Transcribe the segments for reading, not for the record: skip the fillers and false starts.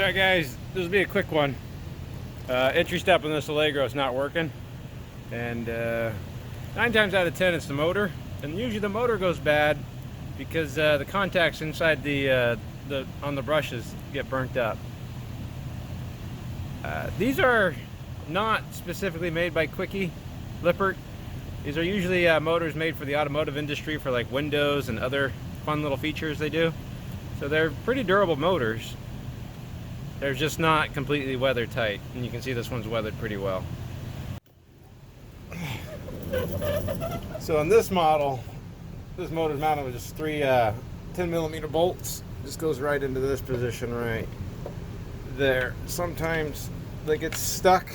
Alright guys, this will be a quick one. Entry step on this Allegro is not working, and 9 times out of 10 it's the motor, and usually the motor goes bad because the contacts inside on the brushes get burnt up. These are not specifically made by Kwikee, Lippert. These are usually motors made for the automotive industry for like windows and other fun little features they do. So they're pretty durable motors. They're just not completely weather tight, and you can see this one's weathered pretty well. So on this model, this motor's mounted with just 3 10mm bolts. Just goes right into this position right there. Sometimes they get stuck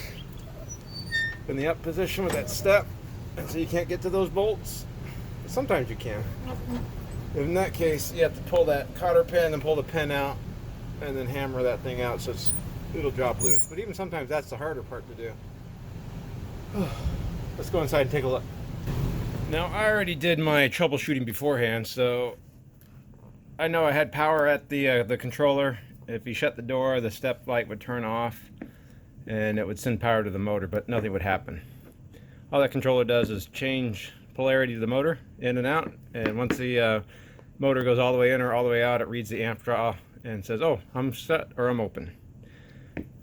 in the up position with that step, and so you can't get to those bolts. But sometimes you can. In that case, you have to pull that cotter pin and pull the pin out, and then hammer that thing out so it'll drop loose. But even sometimes that's the harder part to do. Let's go inside and take a look. Now, I already did my troubleshooting beforehand, so I know I had power at the controller. If you shut the door, the step light would turn off and it would send power to the motor, but nothing would happen. All that controller does is change polarity of the motor in and out, and once the motor goes all the way in or all the way out, it reads the amp draw and says, oh, I'm set or I'm open.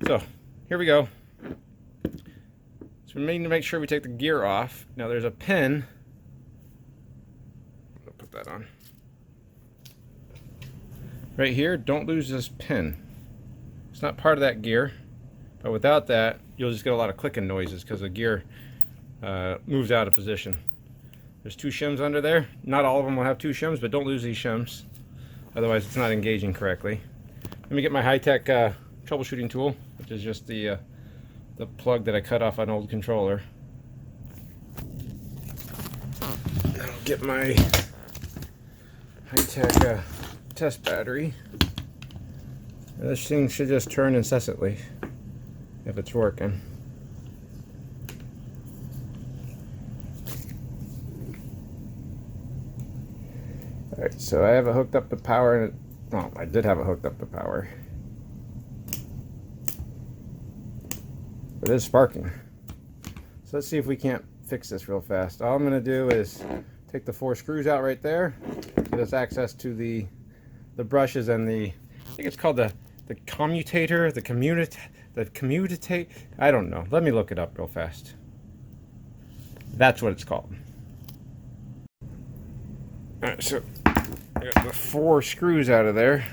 So here we go. So we need to make sure we take the gear off. Now there's a pin. I'll put that on. Right here, don't lose this pin. It's not part of that gear, but without that, you'll just get a lot of clicking noises because the gear moves out of position. There's 2 shims under there. Not all of them will have 2 shims, but don't lose these shims. Otherwise, it's not engaging correctly. Let me get my high-tech troubleshooting tool, which is just the plug that I cut off an old controller. I'll get my high-tech test battery. Now, this thing should just turn incessantly if it's working. Alright, so I have it hooked up to power, and I did have it hooked up to power. But it is sparking. So let's see if we can't fix this real fast. All I'm going to do is take the 4 screws out right there, get us access to the brushes and I think it's called the commutator, the commutate, I don't know. Let me look it up real fast. That's what it's called. Alright, so I got the 4 screws out of there.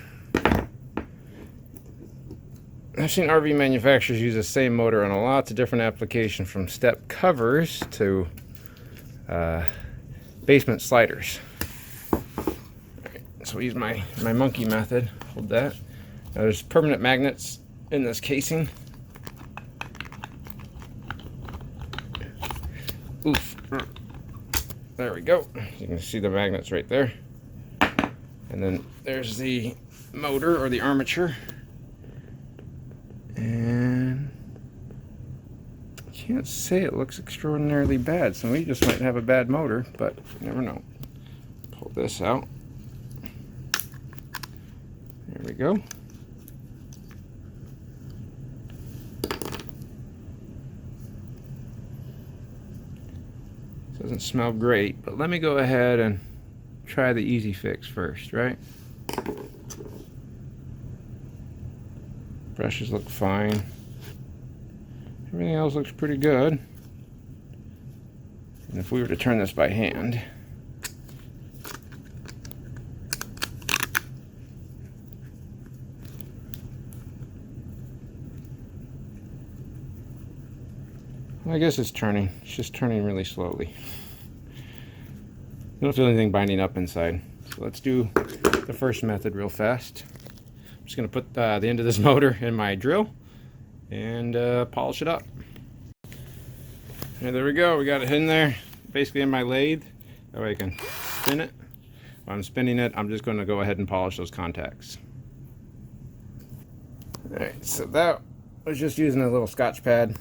I've seen RV manufacturers use the same motor on a lots of different applications, from step covers to basement sliders. Alright, so we'll use my monkey method. Hold that. Now there's permanent magnets in this casing. Oof. There we go. You can see the magnets right there. And then there's the motor or the armature. And I can't say it looks extraordinarily bad, so we just might have a bad motor, but you never know. Pull this out. There we go. Doesn't smell great, but let me go ahead and try the easy fix first, right? Brushes look fine. Everything else looks pretty good. And if we were to turn this by hand, I guess it's turning. It's just turning really slowly. I don't feel anything binding up inside. So let's do the first method real fast. I'm just going to put the end of this motor in my drill and polish it up. And there we go. We got it in there, basically in my lathe. That way I can spin it. While I'm spinning it, I'm just going to go ahead and polish those contacts. Alright, so that was just using a little Scotch pad.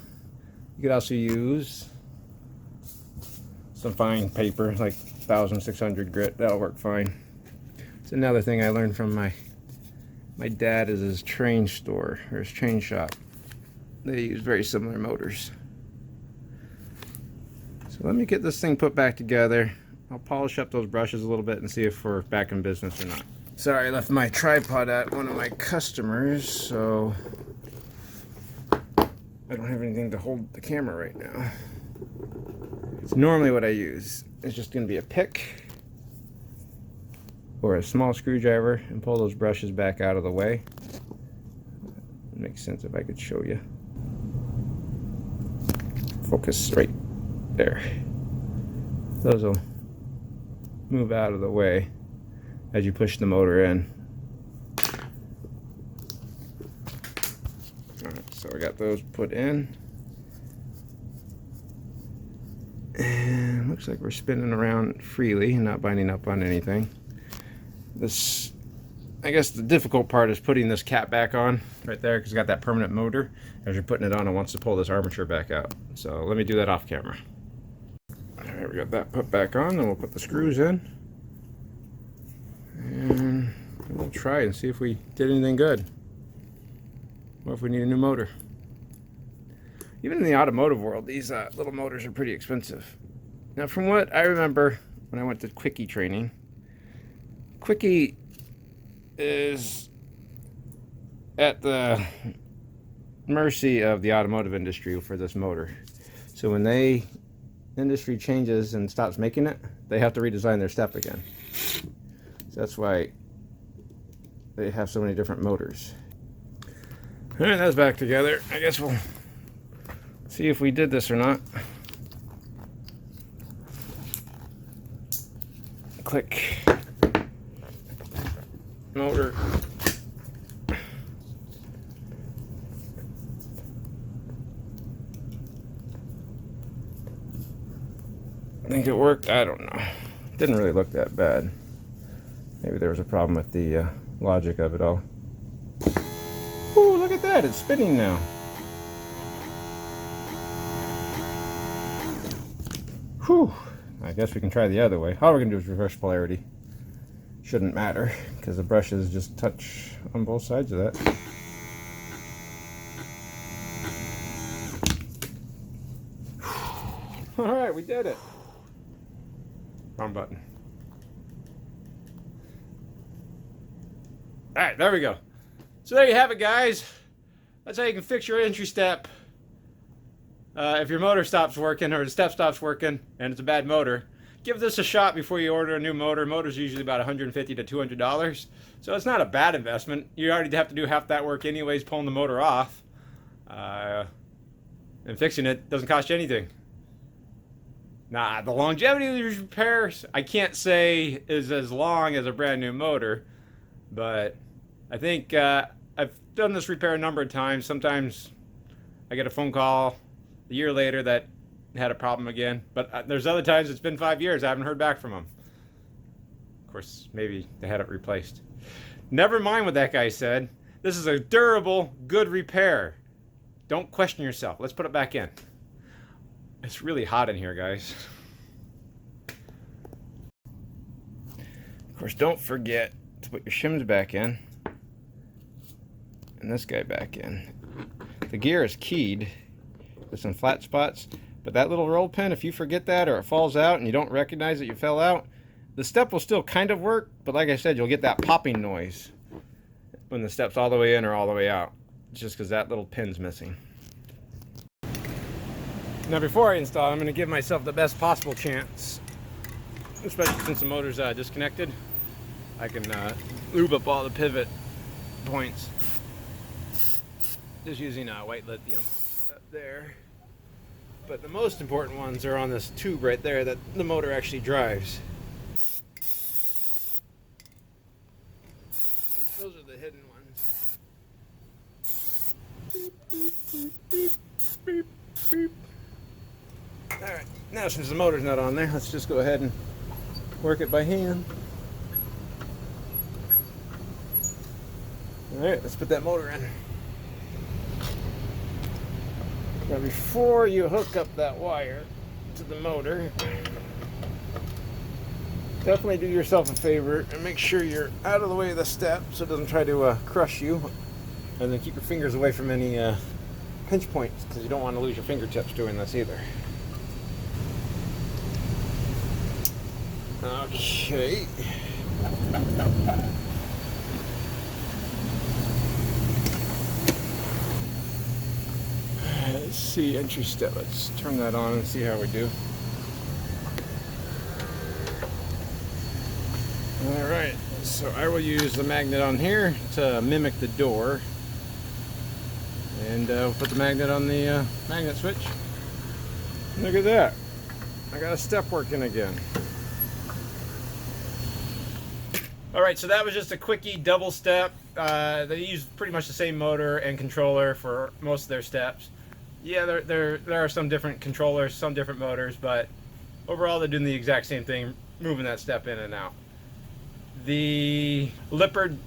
You could also use some fine paper, like 1600 grit. That'll work fine. It's another thing I learned from my my dad is his train store, or his train shop. They use very similar motors. So let me get this thing put back together. I'll polish up those brushes a little bit and see if we're back in business or not. Sorry, I left my tripod at one of my customers, so I don't have anything to hold the camera right now. It's normally what I use. It's just going to be a pick or a small screwdriver and pull those brushes back out of the way. It makes sense if I could show you. Focus right there. Those will move out of the way as you push the motor in. Alright, so I got those put in. And looks like we're spinning around freely and not binding up on anything. This, I guess the difficult part is putting this cap back on right there, because it's got that permanent motor. As you're putting it on, it wants to pull this armature back out. So let me do that off camera. Alright, we got that put back on, then we'll put the screws in. And we'll try and see if we did anything good. Or if we need a new motor. Even in the automotive world, these little motors are pretty expensive. Now, from what I remember when I went to Kwikee training, Kwikee is at the mercy of the automotive industry for this motor. So when the industry changes and stops making it, they have to redesign their step again. So that's why they have so many different motors. All right, that's back together. I guess we'll see if we did this or not. Click. Motor. I think it worked. I don't know. Didn't really look that bad. Maybe there was a problem with the logic of it all. Ooh, look at that. It's spinning now. Whew. I guess we can try the other way. All we're going to do is reverse polarity. Shouldn't matter, because the brushes just touch on both sides of that. Alright, we did it. Wrong button. Alright, there we go. So there you have it, guys. That's how you can fix your entry step. If your motor stops working, or the step stops working, and it's a bad motor, give this a shot before you order a new motor. Motor's usually about $150 to $200, so it's not a bad investment. You already have to do half that work anyways, pulling the motor off. And fixing it doesn't cost you anything. Nah, the longevity of these repairs, I can't say is as long as a brand new motor, but I think I've done this repair a number of times. Sometimes I get a phone call a year later that had a problem again, but there's other times it's been 5 years I haven't heard back from them. Of course, maybe they had it replaced. Never mind what that guy said. This is a durable, good repair. Don't question yourself. Let's put it back in. It's really hot in here, guys. Of course, don't forget to put your shims back in and this guy back in. The gear is keyed with some flat spots, but that little roll pin, if you forget that or it falls out and you don't recognize that you fell out, the step will still kind of work, but like I said, you'll get that popping noise when the step's all the way in or all the way out. It's just because that little pin's missing. Now before I install, I'm going to give myself the best possible chance, especially since the motor's disconnected. I can lube up all the pivot points just using white lithium up there. But the most important ones are on this tube right there that the motor actually drives. Those are the hidden ones. Beep, beep, beep, beep, beep, beep. Alright, now since the motor's not on there, let's just go ahead and work it by hand. Alright, let's put that motor in. Now before you hook up that wire to the motor, definitely do yourself a favor and make sure you're out of the way of the step so it doesn't try to crush you. And then keep your fingers away from any pinch points, because you don't want to lose your fingertips doing this either. Okay. Let's see, entry step. Let's turn that on and see how we do. Alright, so I will use the magnet on here to mimic the door. And put the magnet on the magnet switch. Look at that. I got a step working again. Alright, so that was just a Kwikee double step. They use pretty much the same motor and controller for most of their steps. Yeah, there are some different controllers, some different motors, but overall they're doing the exact same thing, moving that step in and out. The Lippard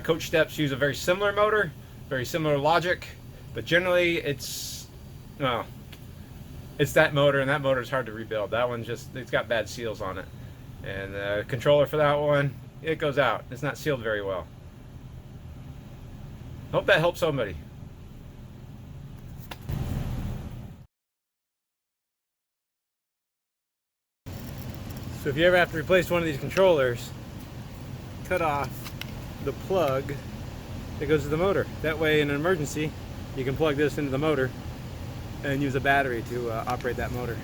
coach steps use a very similar motor, very similar logic, but generally it's that motor, and that motor is hard to rebuild. That one it's got bad seals on it. And the controller for that one, it goes out. It's not sealed very well. Hope that helps somebody. So if you ever have to replace one of these controllers, cut off the plug that goes to the motor. That way, in an emergency, you can plug this into the motor and use a battery to operate that motor.